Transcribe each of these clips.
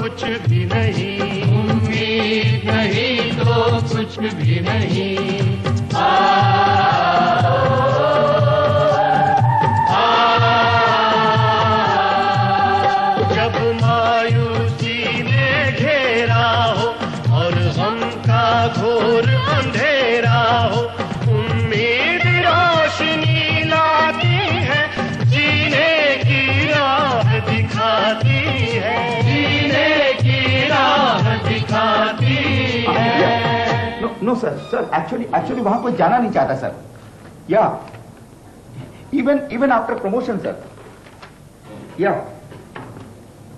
कुछ भी नहीं, उम्मीद नहीं तो कुछ भी नहीं। जब मायूसी ने घेरा हो और गम का घोर अंधेरा हो, उम्मीद रोशनी लाती है, जीने की राह दिखाती है, जीने की राह दिखाती है। नो सर, एक्चुअली वहां कोई जाना नहीं चाहता सर। या even after promotion sir. Yeah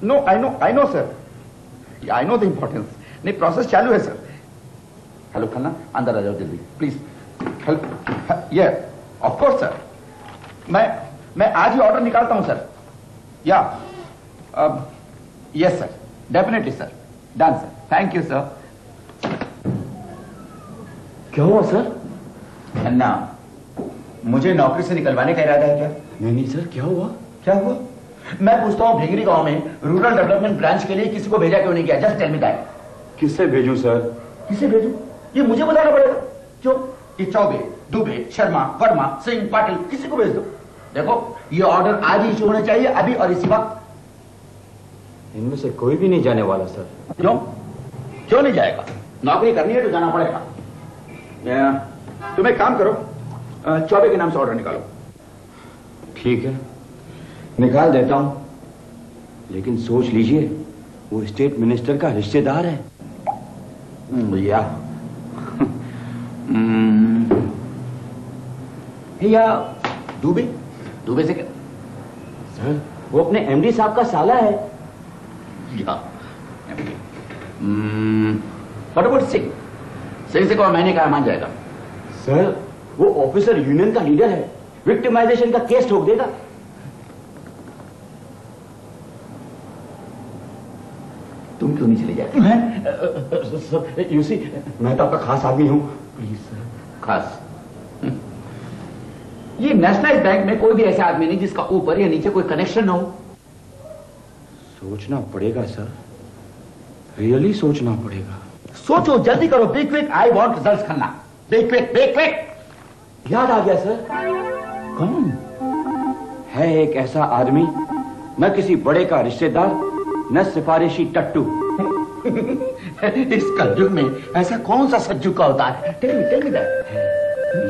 no I know sir, I know the importance. नहीं, प्रोसेस चालू है सर। हेलो खन्ना, अंदर आ जाओ जल्दी प्लीज। हेल्प, ये ऑफ कोर्स सर, मैं आज ही ऑर्डर निकालता हूं sir. Yeah yes sir, definitely sir, done sir, thank you sir. क्या हुआ सर? खन्ना, मुझे नौकरी से निकलवाने का इरादा है क्या? नहीं सर, क्या हुआ? क्या हुआ? मैं पूछता हूँ, भिंगरी गांव में रूरल डेवलपमेंट ब्रांच के लिए किसी को भेजा क्यों नहीं किया? Just tell me that. किससे भेजूं सर? किसे भेजूं? ये मुझे बताना पड़ेगा। क्यों? ये चौबे, दुबे, शर्मा, वर्मा, सिंह, पाटिल, किसी को भेज दो। देखो, ये ऑर्डर आज ही इशू होने चाहिए, अभी और इसी वक्त। इनमें से कोई भी नहीं जाने वाला सर। क्यों नहीं जाएगा? नौकरी करनी है तो जाना पड़ेगा। तुम एक काम करो, चौबे के नाम से ऑर्डर निकालो। ठीक है, निकाल देता हूं, लेकिन सोच लीजिए वो स्टेट मिनिस्टर का रिश्तेदार है। या दुबे से क्या? सर, वो अपने एमडी साहब का साला है। सिंह से कहो मैंने कहा, मान जाएगा। सर, वो ऑफिसर यूनियन का लीडर है, विक्टिमाइजेशन का केस ठोक देगा। तुम क्यों नहीं चले जाते? मैं यूसी, मैं तो आपका खास आदमी हूं। Please sir. खास? ये नेशनलाइज्ड बैंक में कोई भी ऐसा आदमी नहीं जिसका ऊपर या नीचे कोई कनेक्शन ना हो। सोचना पड़ेगा सर, रियली सोचना पड़ेगा। सोचो, जल्दी करो, be quick, I want results करना। Be quick. याद आ गया सर। कौन है? एक ऐसा आदमी, न किसी बड़े का रिश्तेदार, न सिफारिशी टट्टू। इस कलयुग में ऐसा कौन सा सज्जू का अवतार है? Tell me that.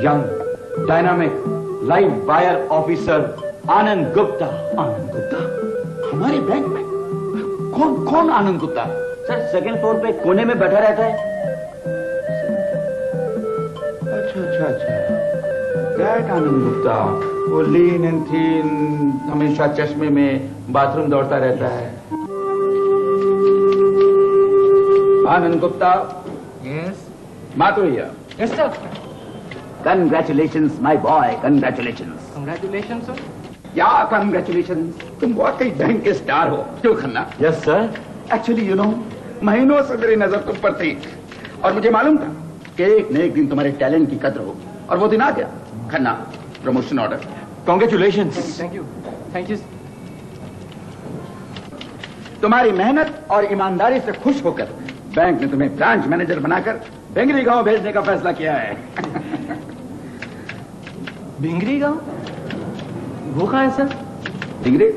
Young, dynamic, live wire officer Anand Gupta. Anand Gupta हमारे बैंक में? कौन Anand Gupta? Sir, second floor पे कोने में बैठा रहता है। अच्छा, दैट आनंद गुप्ता, वो लीन एंड थीन, हमेशा चश्मे में बाथरूम दौड़ता रहता है। आनंद गुप्ता। यस माधुर्य। Yes sir. Congratulations, my boy, congratulations. Congratulations sir. क्या congratulations? तुम वाकई बैंक के स्टार हो। क्यों Khanna? Yes sir. Actually you know, महीनों से मेरी नजर तुम पर थी और मुझे मालूम था कि एक न एक दिन तुम्हारे टैलेंट की कद्र होगी, और वो दिन आ गया। Khanna, promotion order. Congratulations. Thank you. तुम्हारी मेहनत और ईमानदारी से खुश होकर बैंक ने तुम्हें ब्रांच मैनेजर बनाकर भिंगरी गांव भेजने का फैसला किया है। भिंगरी गांव? वो कहाँ है सर? भिंगरी?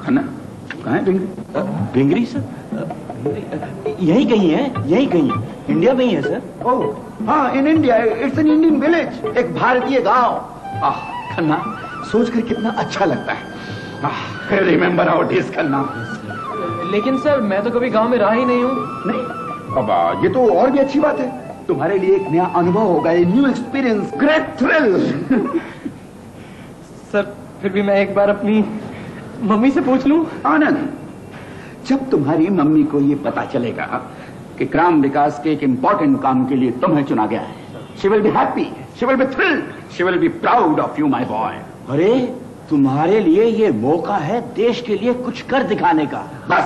खन्ना, कहाँ है भिंगरी? भिंगरी सर, यही कहीं है, यही कहीं है, इंडिया में ही है सर। ओह हाँ, in India, it's an Indian village, एक भारतीय गांव। खन्ना, सोचकर कितना अच्छा लगता है। Remember our days Khanna. लेकिन सर, मैं तो कभी गांव में रहा ही नहीं हूँ। नहीं बाबा, ये तो और भी अच्छी बात है। तुम्हारे लिए एक नया अनुभव होगा, new experience, great thrill. Sir, फिर भी मैं एक बार अपनी मम्मी से पूछ लूं? आनंद, जब तुम्हारी मम्मी को ये पता चलेगा कि ग्राम विकास के एक इंपॉर्टेंट काम के लिए तुम्हें चुना गया है, she will be happy, she will be thrilled, she will be proud of you my boy. अरे, तुम्हारे लिए ये मौका है देश के लिए कुछ कर दिखाने का। बस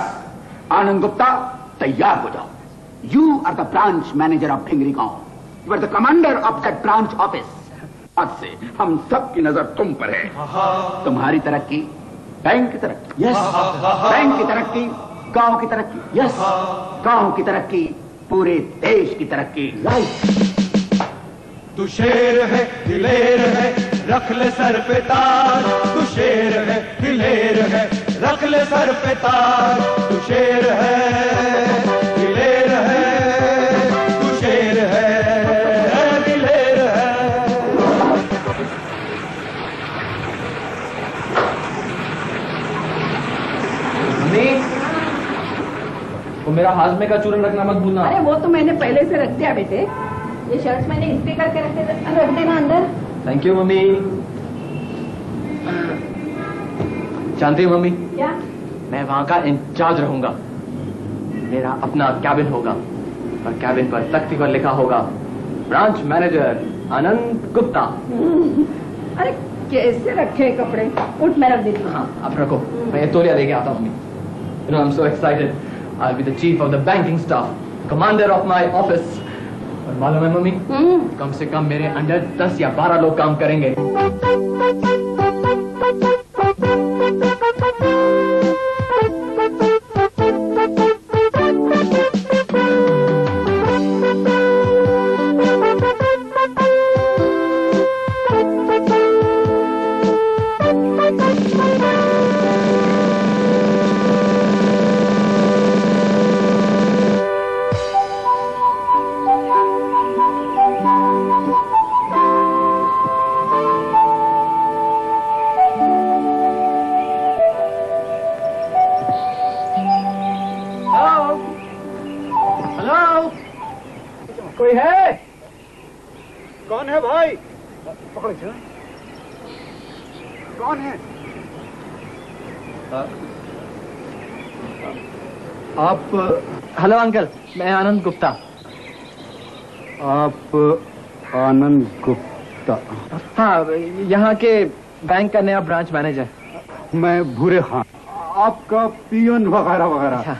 आनंद गुप्ता, तैयार हो जाओ। You are the branch manager of Bhingri गांव, you are the commander of that branch office. आज से हम सब की नजर तुम पर है। तुम्हारी तरक्की, बैंक की तरक्की, यस, बैंक की तरक्की, गांव की तरक्की। यस, गांव की तरक्की, पूरे देश की तरक्की। राइट। तू शेर है दिलेर है, रख ले सर पे ताज। तू शेर है दिलेर है, रख ले सर पे ताज। तू शेर है दिलेर है, तू शेर है दिलेर है। वो मेरा हाजमे का चूरन रखना मत भूलना। अरे वो तो मैंने पहले से रख दिया बेटे। ये शर्ट्स मैंने इस्त्री करके रख देना अंदर। Thank you mummy. जानती हो मम्मी, क्या? मैं वहां का इंचार्ज रहूंगा। मेरा अपना कैबिन होगा और कैबिन पर तख्ती पर लिखा होगा ब्रांच मैनेजर आनंद गुप्ता। अरे कैसे रखे कपड़े? उठ, मैं रख देती हूँ। हाँ, आप रखो, मैं ये तौलिया लेके आता हूँ। You know, I'm so excited. I'll be the chief of the banking staff, commander of my office. और मालूम है मम्मी, कम से कम मेरे अंडर 10 या 12 लोग काम करेंगे। कोई है? कौन है भाई? पकड़ जा। कौन है? आप? हेलो अंकल, मैं आनंद गुप्ता। आप आनंद गुप्ता? हाँ, यहाँ के बैंक का नया ब्रांच मैनेजर। मैं भूरे खान, आपका पियन वगैरह वगैरह।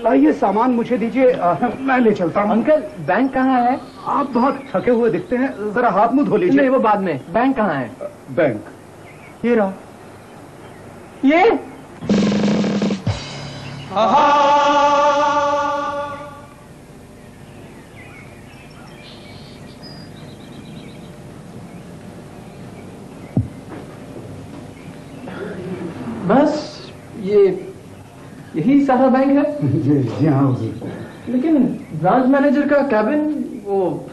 लाइए सामान मुझे दीजिए, मैं ले चलता हूँ। अंकल, बैंक कहाँ है? आप बहुत थके हुए दिखते हैं, जरा हाथ मुंह धो लीजिए। नहीं, वो बाद में। बैंक कहाँ है? बैंक ये रहा। ये बस यही सारा बैंक है? जी हाँ जी। लेकिन ब्रांच मैनेजर का कैबिन, वो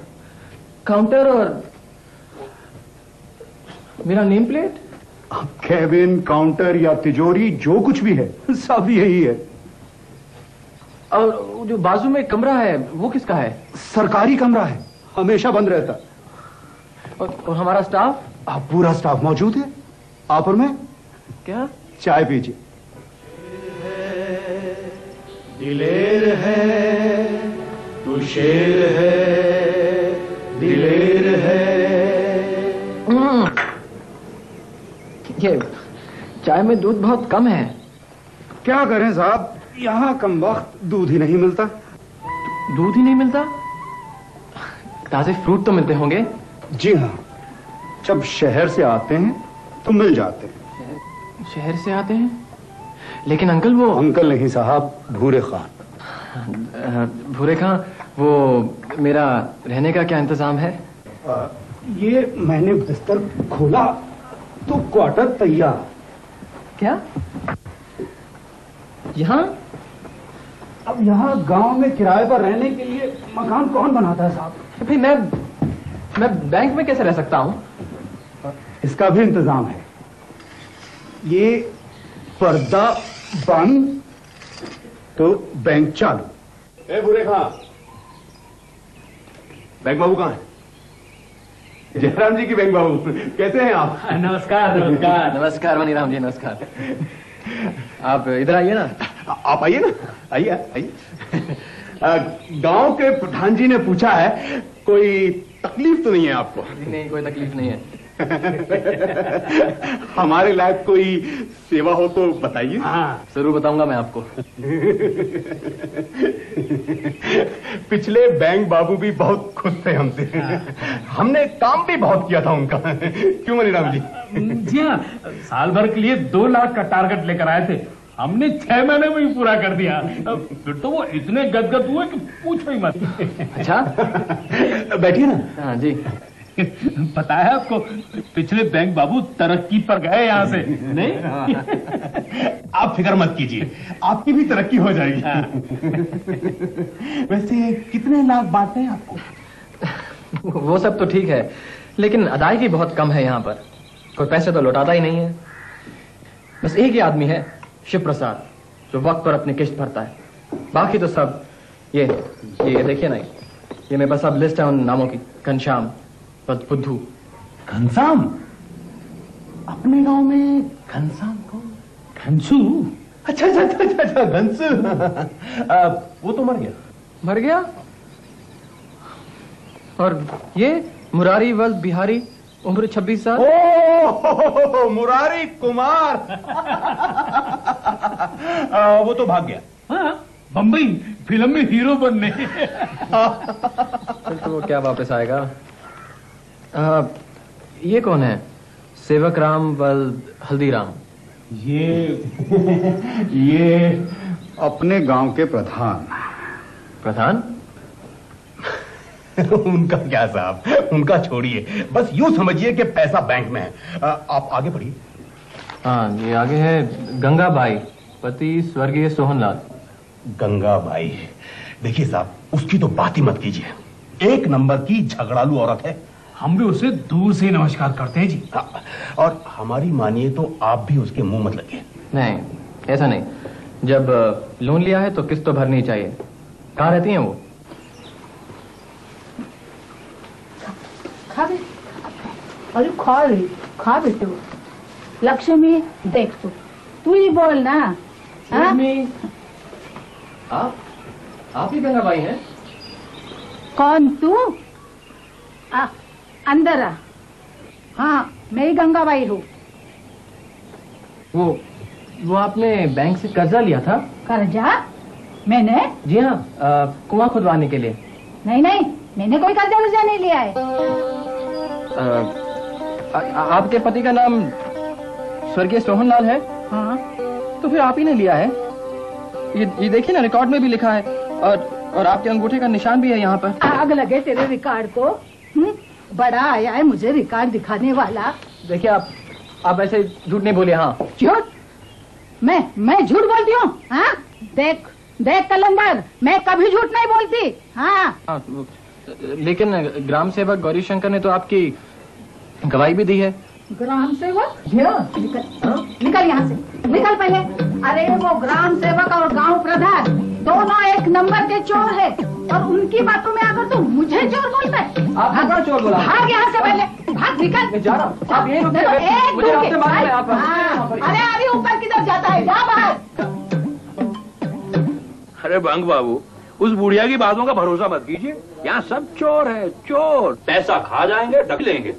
काउंटर और मेरा नेम प्लेट। कैबिन, काउंटर या तिजोरी जो कुछ भी है सब यही है। और जो बाजू में कमरा है वो किसका है? सरकारी कमरा है, हमेशा बंद रहता। और हमारा स्टाफ? आप पूरा स्टाफ मौजूद है। आप और मैं क्या? चाय पीजिए। दिलेर है तू शेर है, दिलेर है। ये चाय में दूध बहुत कम है। क्या करें साहब, यहाँ कम वक्त दूध ही नहीं मिलता। दूध ही नहीं मिलता? ताजे फ्रूट तो मिलते होंगे? जी हाँ, जब शहर से आते हैं तो मिल जाते हैं। शहर से आते हैं? लेकिन अंकल वो... अंकल नहीं साहब, भूरे खान। भूरे खान, वो मेरा रहने का क्या इंतजाम है? ये मैंने बिस्तर खोला तो क्वार्टर तैयार। क्या? यहाँ? अब यहाँ गांव में किराए पर रहने के लिए मकान कौन बनाता है साहब? भाई मैं बैंक में कैसे रह सकता हूँ? इसका भी इंतजाम है। ये पर्दा बंद तो बैंक चालू। ए बुरे खां, बैंक बाबू कहाँ है? जयराम जी की बैंक बाबू, कैसे हैं आप? नमस्कार नमस्कार नमस्कार मनीराम जी, नमस्कार। आप इधर आइए ना। आप आइए ना, आइए आइए। गांव के प्रधान जी ने पूछा है, कोई तकलीफ तो नहीं है आपको? नहीं, कोई तकलीफ नहीं है। हमारे लायक कोई सेवा हो तो बताइए। हाँ, जरूर बताऊंगा मैं आपको। पिछले बैंक बाबू भी बहुत खुश थे हमसे। हमने काम भी बहुत किया था उनका। क्यों मनीराम जी? जी हाँ, साल भर के लिए 2 लाख का टारगेट लेकर आए थे हमने 6 महीने में ही पूरा कर दिया। फिर तो वो इतने गदगद हुए कि पूछो ही मत। अच्छा बैठिए ना। हाँ जी। पता है आपको, पिछले बैंक बाबू तरक्की पर गए यहाँ से। नहीं आप फिक्र मत कीजिए, आपकी भी तरक्की हो जाएगी। वैसे कितने लाख बांटते हैं आपको? वो सब तो ठीक है, लेकिन अदायगी बहुत कम है यहाँ पर। कोई पैसे तो लौटाता ही नहीं है। बस एक ही आदमी है, शिव प्रसाद, जो वक्त पर अपनी किश्त भरता है। बाकी तो सब ये देखिए ना, ये मेरे पास अब लिस्ट है उन नामों की। घनश्याम, बुद्धू। घनश्याम? अपने गांव में घनश्याम कौन? घनसू? अच्छा घनसू। वो तो मर गया। और ये मुरारी वल्द बिहारी, उम्र 26 साल। ओ मुरारी कुमार। वो तो भाग गया। हाँ, बम्बई फिल्म में हीरो बनने। फिर तो वो क्या वापस आएगा। ये कौन है? सेवक राम वल्द हल्दीराम। ये अपने गांव के प्रधान। उनका क्या साहब, उनका छोड़िए, बस यूं समझिए कि पैसा बैंक में है। आप आगे बढ़िए। हाँ, ये आगे है गंगाबाई, पति स्वर्गीय सोहनलाल। गंगाबाई? देखिए साहब, उसकी तो बात ही मत कीजिए। 1 नंबर की झगड़ालू औरत है। हम भी उसे दूर से नमस्कार करते हैं जी। और हमारी मानिए तो आप भी उसके मुंह मत लगिए। नहीं, ऐसा नहीं। जब लोन लिया है तो किस्त तो भरनी चाहिए। कहाँ रहती हैं वो? अरे खा बेटू। लक्ष्मी देख तू ही बोल ना। आप ही गंगाबाई हैं? कौन तू? अंदर आ। हाँ, मैं ही गंगाबाई हूँ। वो आपने बैंक से कर्जा लिया था? कर्जा? मैंने? जी हाँ, कुआं खुदवाने के लिए। नहीं, मैंने कोई कर्जा वर्जा नहीं लिया है। आपके पति का नाम स्वर्गीय सोहनलाल है? हाँ। तो फिर आप ही ने लिया है। ये देखिए ना, रिकॉर्ड में भी लिखा है, और आपके अंगूठे का निशान भी है यहाँ पर। आग लगे तेरे रिकॉर्ड को। बड़ा आया है मुझे रिकॉर्ड दिखाने वाला। देखिए, आप ऐसे झूठ नहीं बोलिए। हाँ, झूठ? मैं झूठ बोलती हूँ? हाँ, देख कलंदर, मैं कभी झूठ नहीं बोलती। हाँ। लेकिन ग्राम सेवक गौरी शंकर ने तो आपकी गवाही भी दी है। ग्राम सेवक? निकल यहाँ से, निकल पहले। अरे वो ग्राम सेवक और गांव प्रधान दोनों 1 नंबर के चोर है, और उनकी बातों में आकर तुम मुझे चोर बोलते? आप चोर बोला? भाग यहाँ से पहले, भाग, निकल। मैं जा रहा हूँ। आप यहीं रुकिए, मुझे आपसे बात है आप। अरे अभी ऊपर किधर जाता है, जा बाहर। अरे बंग बाबू, उस बुढ़िया की बातों का भरोसा मत कीजिए। यहाँ सब चोर है, चोर। पैसा खा जाएंगे, ढक लेंगे।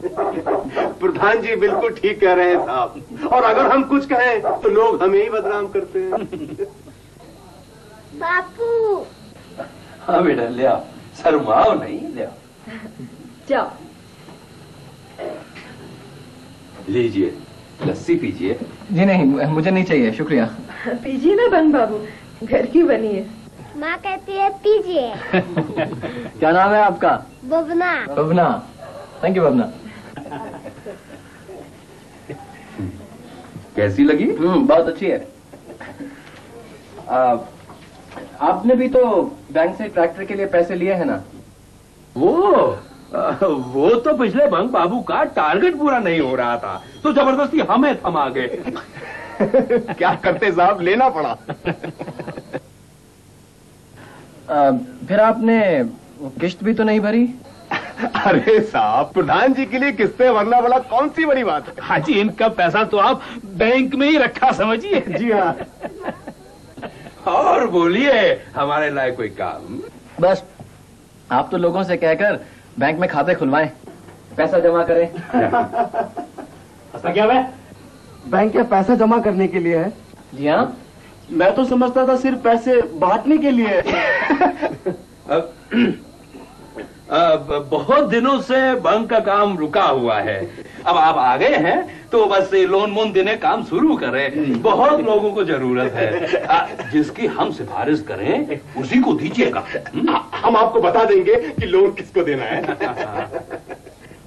प्रधान जी बिल्कुल ठीक कह रहे हैं साहब, और अगर हम कुछ कहें तो लोग हमें ही बदनाम करते हैं। बापू। हाँ बेटा, ले आओ, शर्माओ नहीं, ले आओ। जाओ, लीजिए, लस्सी पीजिए। जी नहीं, मुझे नहीं चाहिए, शुक्रिया। पीजिए ना बंग बाबू, घर की बनी है। माँ कहती है पीजिए। क्या नाम है आपका? बबना। बबना, थैंक यू बबना। कैसी लगी? बहुत अच्छी है। आपने भी तो बैंक से ट्रैक्टर के लिए पैसे लिए हैं ना? वो तो पिछले बंग बाबू का टारगेट पूरा नहीं हो रहा था, तो जबरदस्ती हमें थमा गए। क्या करते साहब, लेना पड़ा। फिर आपने किश्त भी तो नहीं भरी? अरे साहब, प्रधान जी के लिए किस्तें भरना बड़ा कौन सी बड़ी बात है। हाँ जी, इनका पैसा तो आप बैंक में ही रखा समझिए। जी हाँ। और बोलिए, हमारे लायक कोई काम? बस आप तो लोगों से कहकर बैंक में खाते खुलवाएं, पैसा जमा करें। ऐसा क्या है? बैंक में पैसा जमा करने के लिए है? जी हाँ। मैं तो समझता था सिर्फ पैसे बांटने के लिए। बहुत दिनों से बैंक का काम रुका हुआ है। अब आप आ गए हैं तो बस लोन मोन देने काम शुरू करें। बहुत लोगों को जरूरत है। जिसकी हम सिफारिश करें उसी को दीजिएगा। हम आपको बता देंगे कि लोन किसको देना है।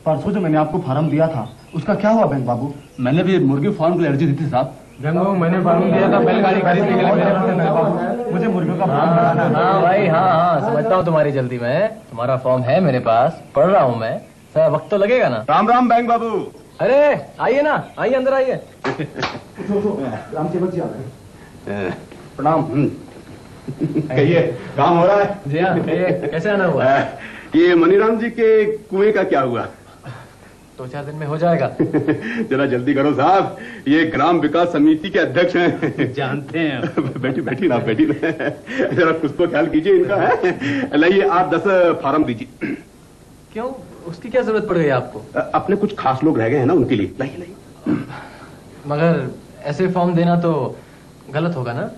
परसों जो मैंने आपको फार्म दिया था उसका क्या हुआ बैंक बाबू? मैंने भी मुर्गी फार्म के लिए अर्जी दी थी साहब। मैंने फार्म दिया था बैलगाड़ी खरीदने के लिए। मुझे मुर्गियों का फार्म बनाना है। हाँ भाई, हाँ समझता हूँ तुम्हारी जल्दी में। तुम्हारा फॉर्म है मेरे पास, पढ़ रहा हूँ मैं। सर वक्त तो लगेगा ना। राम राम बैंक बाबू। अरे आइए ना, आइए अंदर आइए। राम सेवक जी आ गए। प्रणाम। कहिए काम हो रहा है? जी हाँ, कहिए कैसे आना हुआ? ये मनीराम जी के कुएं का क्या हुआ? 2-4 दिन में हो जाएगा। जरा जल्दी करो साहब, ये ग्राम विकास समिति के अध्यक्ष हैं। जानते हैं। बैठी ना जरा कुछ तो ख्याल कीजिए इनका है। लाइए आप 10 फार्म दीजिए। क्यों, उसकी क्या जरूरत पड़ गई आपको? अपने कुछ खास लोग रह गए हैं ना, उनके लिए। लाइए। मगर ऐसे फॉर्म देना तो गलत होगा ना?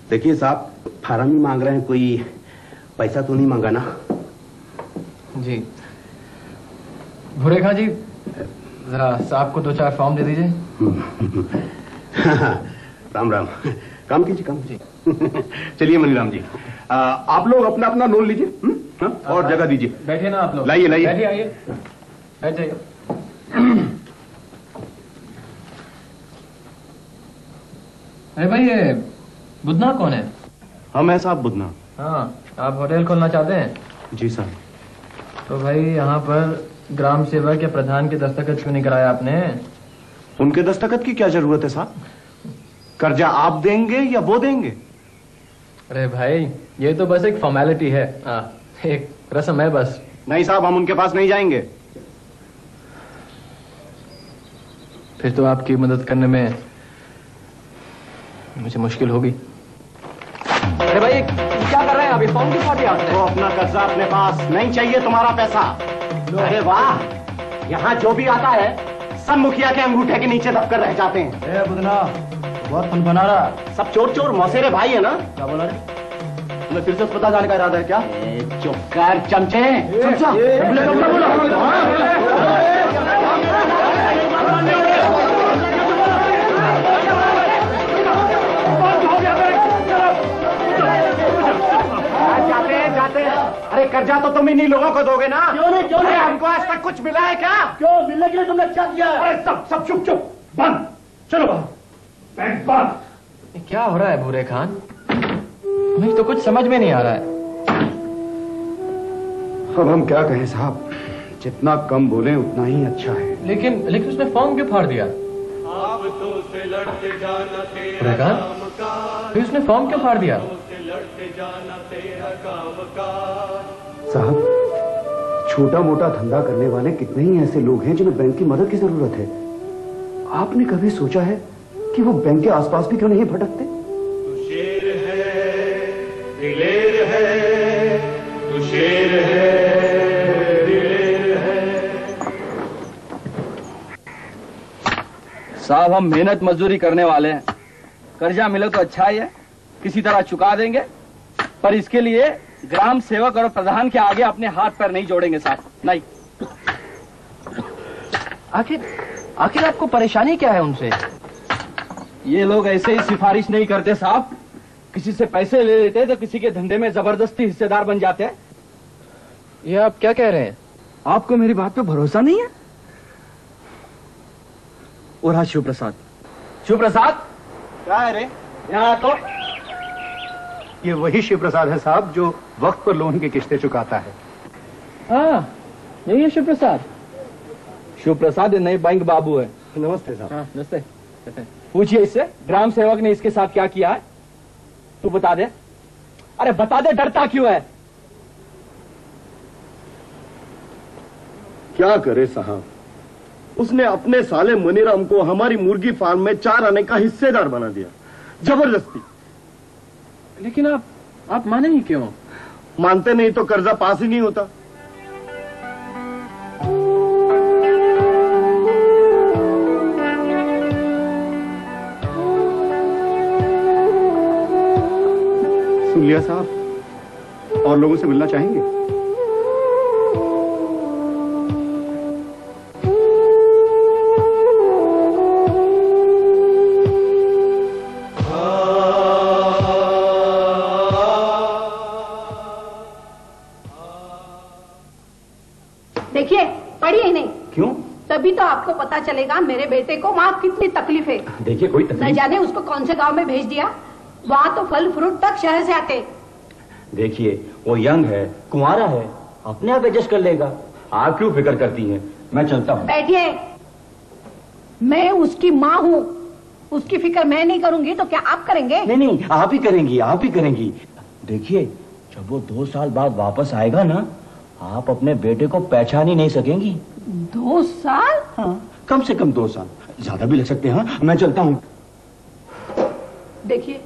देखिए साहब, फार्म ही मांग रहे हैं, कोई पैसा तो नहीं मांगा ना? जी भूरेखा जी, जरा साहब को 2-4 फॉर्म दे दीजिए। राम राम। काम कीजिए। चलिए मनीराम जी, आप लोग अपना अपना लोन लीजिए और जगह दीजिए। बैठिए ना आप लोग। लाइए बैठिए, आइए बैठ जाइए। अरे भाई, ये बुधना कौन है? हम है साहब बुधना। हाँ, आप होटल खोलना चाहते हैं? जी सर। तो भाई यहाँ पर ग्राम सेवक या प्रधान के दस्तखत क्यों नहीं कराया आपने? उनके दस्तखत की क्या जरूरत है साहब? कर्जा आप देंगे या वो देंगे? अरे भाई, ये तो बस एक फॉर्मेलिटी है, एक रस्म है बस। नहीं साहब, हम उनके पास नहीं जाएंगे। फिर तो आपकी मदद करने में मुझे मुश्किल होगी। अरे भाई, क्या कर रहे हैं अभी? फॉर्म क्यों फाड़ दिया आपने? वो अपना कर्जा अपने पास, नहीं चाहिए तुम्हारा पैसा। अरे वाह, यहाँ जो भी आता है सब मुखिया के अंगूठे के नीचे दबकर रह जाते हैं। बुधना बहुत फन बना रहा। सब चोर चोर मौसेरे भाई है ना? क्या बोला रे? तुम्हें फिर से अस्पताल जाने का इरादा है क्या? चुप कर चमचे। जाते अरे कर्जा तो तुम इन्हीं लोगों को दोगे ना? क्यों नहीं? हमको आज तक कुछ मिला है क्या? क्यों मिलने के लिए तुमने क्या किया? अरे सब चुप बंद। चलो बैंक बंद। क्या हो रहा है भूरे खान? मुझे तो कुछ समझ में नहीं आ रहा है। अब हम क्या कहें साहब, जितना कम बोले उतना ही अच्छा है। लेकिन उसने फॉर्म क्यों फाड़ दिया? भूरे खान, फिर उसने फॉर्म क्यों फाड़ दिया? साहब, छोटा मोटा धंधा करने वाले कितने ही ऐसे लोग हैं जिन्हें बैंक की मदद की जरूरत है। आपने कभी सोचा है कि वो बैंक के आसपास भी क्यों नहीं भटकते? तू शेर है, दिलेर है, तू शेर है, दिलेर है। साहब, हम मेहनत मजदूरी करने वाले हैं। कर्जा मिले तो अच्छा ही है, किसी तरह चुका देंगे, पर इसके लिए ग्राम सेवक और प्रधान के आगे अपने हाथ पैर नहीं जोड़ेंगे साहब, नहीं। आखिर आपको परेशानी क्या है उनसे? ये लोग ऐसे ही सिफारिश नहीं करते साहब, किसी से पैसे ले लेते तो किसी के धंधे में जबरदस्ती हिस्सेदार बन जाते हैं। ये आप क्या कह रहे हैं? आपको मेरी बात पे भरोसा नहीं है? और हाँ, शिव प्रसाद क्या है रे? यहाँ तो ये वही शिव प्रसाद है साहब जो वक्त पर लोन की किस्तें चुकाता है। हाँ, यही है शिव प्रसाद ये नए बैंक बाबू है। नमस्ते साहब। हाँ, नमस्ते। पूछिए इससे, ग्राम सेवक ने इसके साथ क्या किया है? तू बता दे। अरे बता दे, डरता क्यों है? क्या करे साहब, उसने अपने साले मनीराम को हमारी मुर्गी फार्म में 4 आने का हिस्सेदार बना दिया, जबरदस्ती। लेकिन आप माने ही क्यों? मानते नहीं तो कर्जा पास ही नहीं होता। सुन लिया साहब, और लोगों से मिलना चाहेंगे? देखिए, पढ़िए नहीं। क्यों? तभी तो आपको पता चलेगा मेरे बेटे को वहाँ कितनी तकलीफ है। देखिए, कोई न तकलीफ। जाने उसको कौन से गांव में भेज दिया, वहाँ तो फल फ्रूट तक शहर से आते। देखिए, वो यंग है, कुंवारा है, अपने आप एडजस्ट कर लेगा। आप क्यों फिक्र करती हैं? मैं चलता हूँ। बैठिए, मैं उसकी माँ हूँ, उसकी फिक्र मैं नहीं करूंगी तो क्या आप करेंगे? नहीं नहीं, आप ही करेंगी, आप ही करेंगी। देखिए, जब वो 2 साल बाद वापस आएगा ना, आप अपने बेटे को पहचान ही नहीं सकेंगी। 2 साल? हाँ, कम से कम 2 साल, ज्यादा भी लग सकते हैं। हाँ, मैं चलता हूँ। देखिए,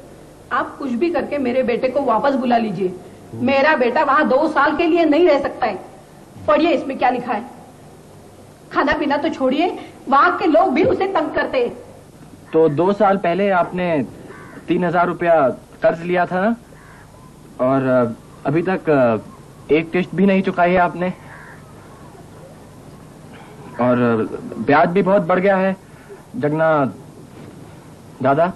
आप कुछ भी करके मेरे बेटे को वापस बुला लीजिए। मेरा बेटा वहाँ 2 साल के लिए नहीं रह सकता है। पढ़िए इसमें क्या लिखा है। खाना पीना तो छोड़िए, वहाँ के लोग भी उसे तंग करते हैं। तो 2 साल पहले आपने 3000 रुपया कर्ज लिया था ना, और अभी तक एक किश्त भी नहीं चुकाई है आपने, और ब्याज भी बहुत बढ़ गया है। जगन्नाथ दादा,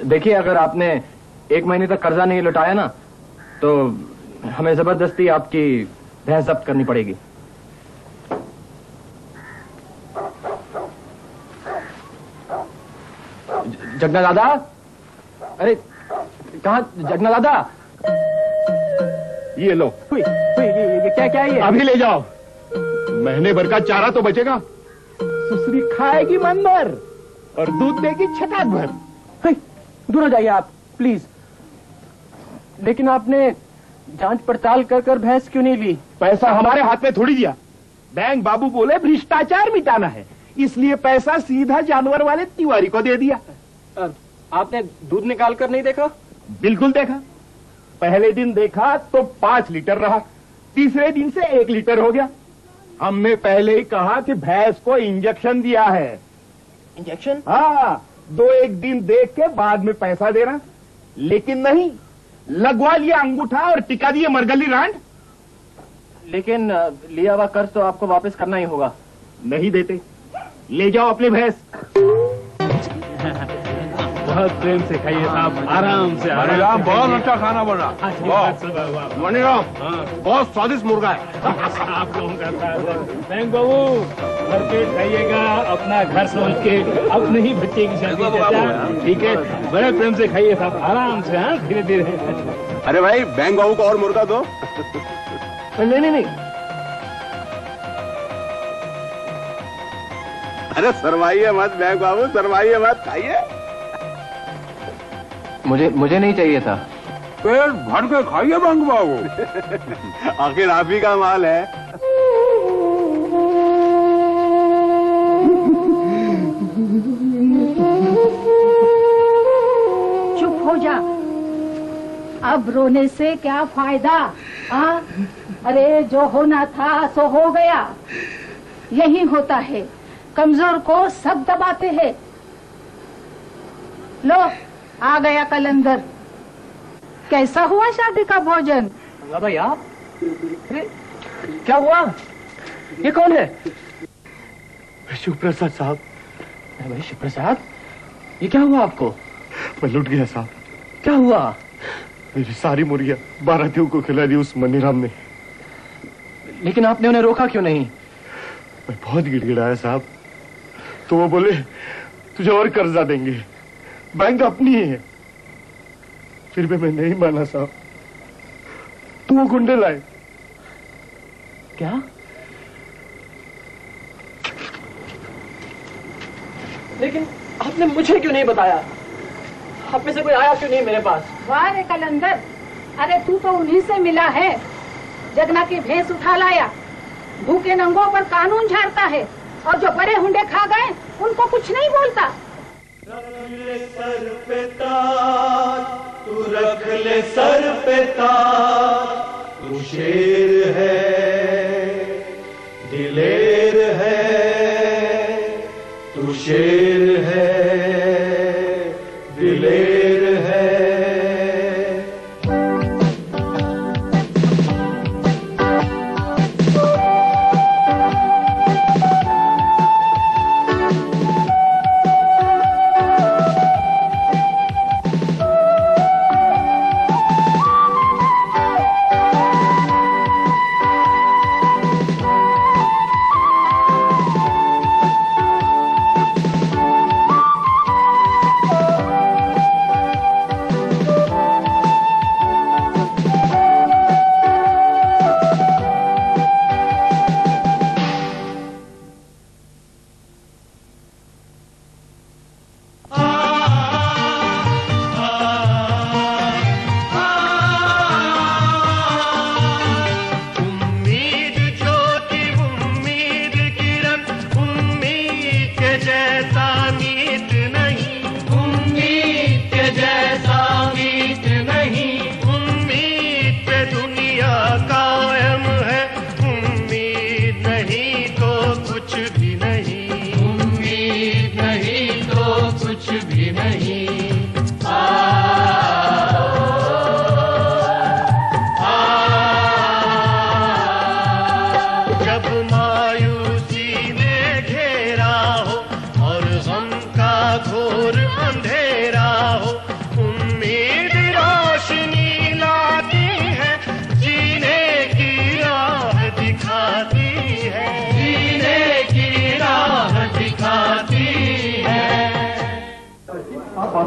देखिए, अगर आपने 1 महीने तक कर्जा नहीं लौटाया ना, तो हमें जबरदस्ती आपकी भैंस जब्त करनी पड़ेगी। जगन्नाथ दादा, अरे कहाँ जगन्नाथ दादा? ये लो। ये क्या है ये? अभी ले जाओ, महीने भर का चारा तो बचेगा। सुसरी खाएगी मन भर और दूध देगी छटाक भर। दूर हो जाइए आप, प्लीज। लेकिन आपने जांच पड़ताल कर कर भैंस क्यों नहीं ली? पैसा हमारे हाथ में थोड़ी दिया। बैंक बाबू बोले भ्रष्टाचार मिटाना है, इसलिए पैसा सीधा जानवर वाले तिवारी को दे दिया। आपने दूध निकाल कर नहीं देखा? बिल्कुल देखा। पहले दिन देखा तो 5 लीटर रहा, तीसरे दिन से 1 लीटर हो गया। हमने पहले ही कहा कि भैंस को इंजेक्शन दिया है। इंजेक्शन? हाँ, 2-1 दिन देख के बाद में पैसा देना। लेकिन नहीं, लगवा लिया अंगूठा और टिका दिए मरगली रांड। लेकिन लिया हुआ कर्ज तो आपको वापस करना ही होगा। नहीं देते। ले जाओ अपनी भैंस। बहुत प्रेम से खाइए साहब, आराम से। बहुत अच्छा खाना बन रहा। मनीराम, बहुत स्वादिष्ट मुर्गा है। आप लोगों का बैंक बाबू, भर पेट खाइएगा, अपना घर समझ के। अब नहीं बच्चे की शादी, ठीक है? बड़े प्रेम से खाइए साहब, आराम से। हाँ, धीरे धीरे। अरे भाई, बैंक बाबू को और मुर्गा दो। नहीं। अरे शर्माइए मत बैंक बाबू, शर्माइए मत, खाइए। मुझे नहीं चाहिए था। पेट भर के खाइए बैंक बाबू। आखिर आप ही का माल है। चुप हो जा, अब रोने से क्या फायदा? हाँ, अरे जो होना था सो हो गया। यही होता है, कमजोर को सब दबाते हैं। लो, आ गया कलंदर। कैसा हुआ शादी का भोजन? भाई आप? अरे क्या हुआ? ये कौन है? शिवप्रसाद साहब। भाई शिवप्रसाद, ये क्या हुआ आपको? मैं लुट गया साहब। क्या हुआ? मेरी सारी मुर्गियां बारातियों को खिला दी उस मनीराम ने। लेकिन आपने उन्हें रोका क्यों नहीं? मैं बहुत गिड़गिड़ाया साहब, तो वो बोले तुझे और कर्जा देंगे, बैंक अपनी है। फिर भी मैं नहीं माना साहब, तो वो गुंडे लाए। क्या? लेकिन आपने मुझे क्यों नहीं बताया? आप में से कोई आया क्यों नहीं मेरे पास? वाह रे कलंदर, अरे तू तो उन्हीं से मिला है। जगना की भैंस उठा लाया, भूखे नंगों पर कानून झाड़ता है, और जो बड़े हुंडे खा गए उनको कुछ नहीं बोलता। रख ले सर पे ताज, तू रख ले सर पे ताज। तू शेर है, दिलेर है, तू शेर है, दिलेर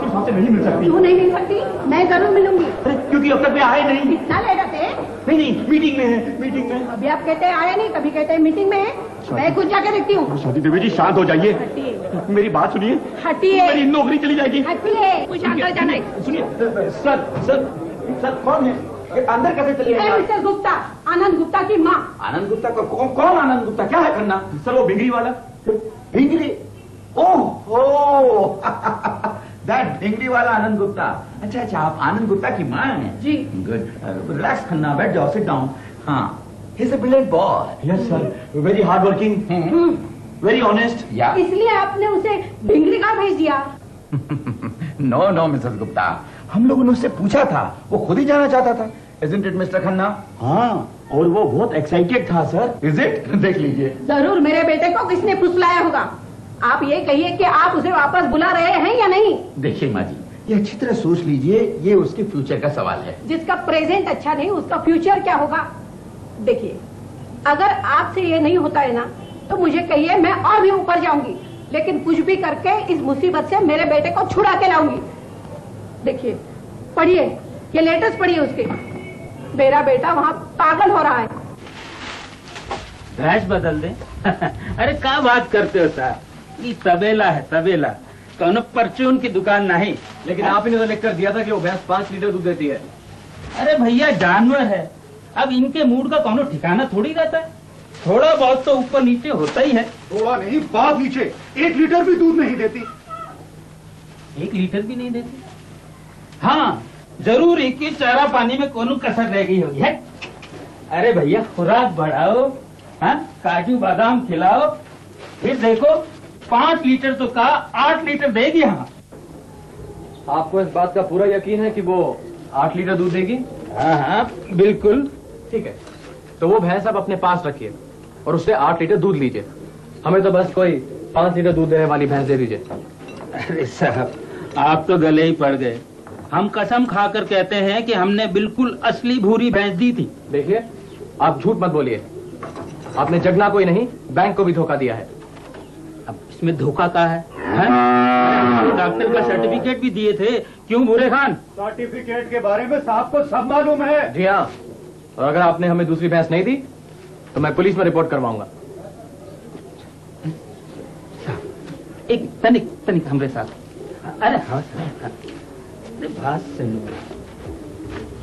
आपके साथ नहीं मिल सकती। क्यों नहीं मिल सकती? मैं जरूर मिलूंगी। क्योंकि अब तक वे आए नहीं। कितना लेट थे? नहीं, मीटिंग में है, मीटिंग में। अभी आप कहते हैं आया नहीं, कभी कहते हैं मीटिंग में है। मैं खुद जाके देखती हूँ। शादी देवी जी शांत हो जाइए, मेरी बात सुनिए। हटिए, मेरी नौकरी चली जाएगी। हटिए, मुझे अंदर जाना है। सुनिए सर कौन है? अंदर कैसे चली जाएगी? मिस्टर गुप्ता, आनंद गुप्ता की माँ। आनंद गुप्ता कौन आनंद गुप्ता? क्या है करना? सर वो भिंगरी वाला। भिंगरी? ओह दैट भिंगरी वाला आनंद गुप्ता। अच्छा आप आनंद गुप्ता की माँ हैं? जी। गुड। रिलैक्स खन्ना, बैठ जाओ, सिट डाउन। हाँ, he is a brilliant boy. Yes sir, very hard working, very honest. या इसलिए आपने उसे भिंगरी का भेज दिया? नो मिसेस गुप्ता, हम लोगों ने उससे पूछा था, वो खुद ही जाना चाहता था। Isn't it, mister Khanna? हाँ, और वो बहुत एक्साइटेड था सर। Is it? देख लीजिए। जरूर मेरे बेटे को किसने फुसलाया होगा। आप ये कहिए कि आप उसे वापस बुला रहे हैं या नहीं? देखिए माँ जी, ये अच्छी तरह सोच लीजिए, ये उसके फ्यूचर का सवाल है। जिसका प्रेजेंट अच्छा नहीं, उसका फ्यूचर क्या होगा? देखिए, अगर आपसे ये नहीं होता है ना, तो मुझे कहिए, मैं और भी ऊपर जाऊंगी, लेकिन कुछ भी करके इस मुसीबत से मेरे बेटे को छुड़ा के लाऊंगी। देखिए, पढ़िए, ये लेटेस्ट पढ़िए उसके। मेरा बेटा वहाँ पागल हो रहा है। भैंस बदल दे? अरे क्या बात करते हो साहब, ये तबेला है, तबेला, कौन परचून की दुकान नहीं। लेकिन आप ही ने तो लिख कर दिया था कि वो भैंस 5 लीटर दूध देती है। अरे भैया जानवर है, अब इनके मूड का कौन ठिकाना थोड़ी रहता है, थोड़ा बहुत तो ऊपर नीचे होता ही है। थोड़ा नहीं, बहुत नीचे, 1 लीटर भी दूध नहीं देती। 1 लीटर भी नहीं देती? हाँ जरूर, एक ही चारा पानी में कोनो कसर रह गई होगी है। अरे भैया खुराक बढ़ाओ, हाँ, काजू बादाम खिलाओ, फिर देखो 5 लीटर तो का 8 लीटर देगी। हाँ, आपको इस बात का पूरा यकीन है कि वो 8 लीटर दूध देगी? हाँ बिल्कुल। ठीक है, तो वो भैंस आप अपने पास रखिए और उससे 8 लीटर दूध लीजिए। हमें तो बस कोई 5 लीटर दूध देने वाली भैंस दे दीजिए। अरे साहब, आप तो गले ही पड़ गए। हम कसम खाकर कहते हैं कि हमने बिल्कुल असली भूरी भैंस दी थी। देखिए, आप झूठ मत बोलिए। आपने जगना कोई नहीं, बैंक को भी धोखा दिया है। अब इसमें धोखा का है? डॉक्टर का सर्टिफिकेट भी दिए थे, क्यों बुरे खान? सर्टिफिकेट के बारे में साहब को सब मालूम है। जी हाँ, और अगर आपने हमें दूसरी भैंस नहीं दी तो मैं पुलिस में रिपोर्ट करवाऊंगा। एक तनिक हमरे साथ। अरे हाँ बात सुनो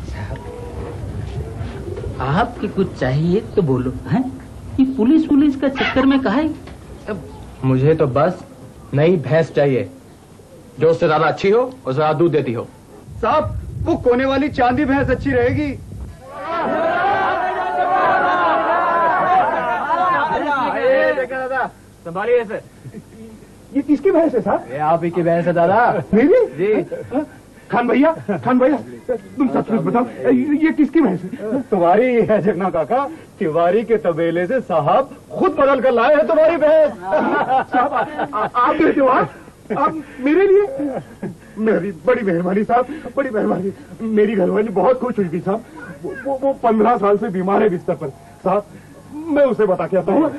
साहब, आपके कुछ चाहिए तो बोलो। हैं, ये पुलिस का चक्कर में कहा है? मुझे तो बस नई भैंस चाहिए, जो उससे ज्यादा अच्छी हो और ज्यादा दूध देती हो। साहब, वो कोने वाली चांदी भैंस अच्छी रहेगी। दादा संभालिए इसे। ये किसकी भैंस है साहब? ये आप ही की भैंस है दादा। मेरी? जी। खान भैया तुम सच बताओ, ये किसकी भैंस है? तुम्हारी है जगना काका, तिवारी के तबेले से साहब खुद बदल कर लाए हैं तुम्हारी भैंस। साहब आप देते हो? आप मेरे लिए? मेरी बड़ी मेहरबानी साहब, बड़ी मेहरबानी। मेरी घरवाली बहुत खुश हुई थी साहब। वो 15 साल से बीमार है बिस्तर पर साहब। मैं उसे बता के आता हूँ।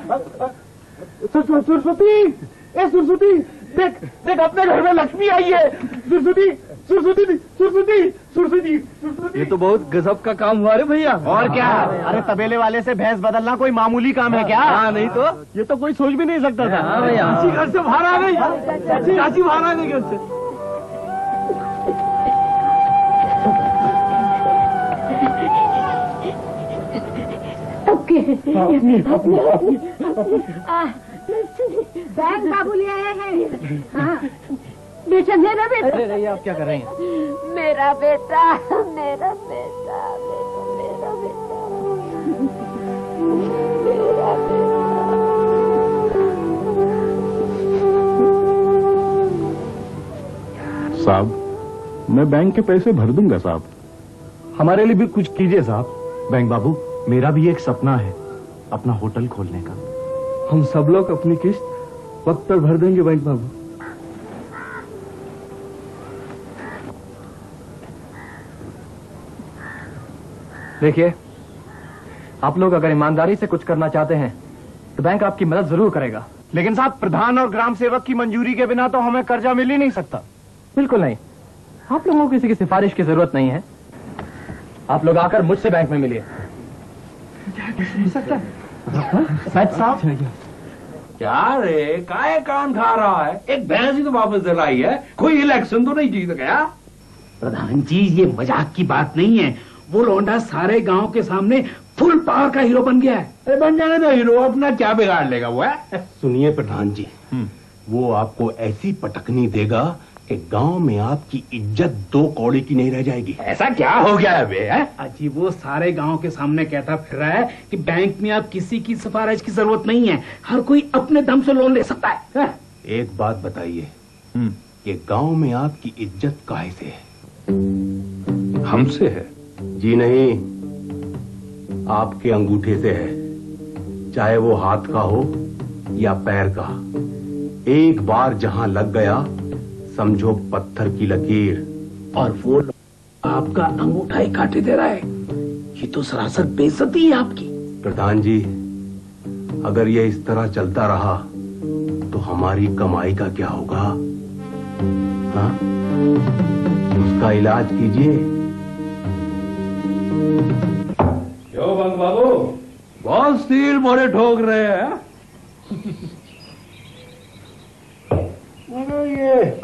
सरस्वती, ए सरस्वती, देख अपने घर में लक्ष्मी आई है। सरस्वती सरस्वती सरस्वती सरस्वती सरस्वती। ये तो बहुत गजब का काम हुआ रे भैया। और क्या? अरे तबेले वाले से भैंस बदलना कोई मामूली काम है क्या? हाँ, नहीं तो ये तो कोई सोच भी नहीं सकता था। हाँ भैया, घर से बाहर आ गई, चाची बाहर आ गई घर से। बैंक बाबू ले आए हैं। हाँ, बेटा मेरा बेटा। अरे नहीं, आप क्या कर रही हैं? मेरा बेटा, मेरा बेटा, मेरा बेटा, मेरा बेटा। साहब, मैं बैंक के पैसे भर दूंगा साहब। हमारे लिए भी कुछ कीजिए साहब। बैंक बाबू, मेरा भी एक सपना है अपना होटल खोलने का। हम सब लोग अपनी किस्त वक्त पर भर देंगे बैंक बाबू। देखिए, आप लोग अगर ईमानदारी से कुछ करना चाहते हैं तो बैंक आपकी मदद जरूर करेगा। लेकिन साहब, प्रधान और ग्राम सेवक की मंजूरी के बिना तो हमें कर्जा मिल ही नहीं सकता। बिल्कुल नहीं, आप लोगों को किसी की सिफारिश की जरूरत नहीं है। आप लोग आकर मुझसे बैंक में मिलिए। सच साहब? क्या रे, काय कान खा रहा है? एक भैंस ही तो वापस दिलाई है, कोई इलेक्शन तो नहीं जीत गया। प्रधान जी, ये मजाक की बात नहीं है। वो लौंडा सारे गांव के सामने फुल पावर का हीरो बन गया है। अरे बन जाने दो हीरो, अपना क्या बिगाड़ लेगा वो है? सुनिए प्रधान जी, वो आपको ऐसी पटकनी देगा कि गांव में आपकी इज्जत 2 कौड़ी की नहीं रह जाएगी। ऐसा क्या हो गया है बे? अजी वो सारे गांव के सामने कहता फिर रहा है कि बैंक में आप किसी की सिफारिश की जरूरत नहीं है, हर कोई अपने दम से लोन ले सकता है। एक बात बताइए, ये गांव में आपकी इज्जत काहे से है? हमसे है? जी नहीं, आपके अंगूठे से है, चाहे वो हाथ का हो या पैर का। एक बार जहां लग गया समझो पत्थर की लकीर। और वो आपका अंगूठा ही काटे दे रहा है, ये तो सरासर बेइज्जती है आपकी। प्रधान जी, अगर ये इस तरह चलता रहा तो हमारी कमाई का क्या होगा? हाँ? उसका इलाज कीजिए। क्यों बंग बाबू, बहुत स्टील बोरे ठोक रहे हैं? मगर ये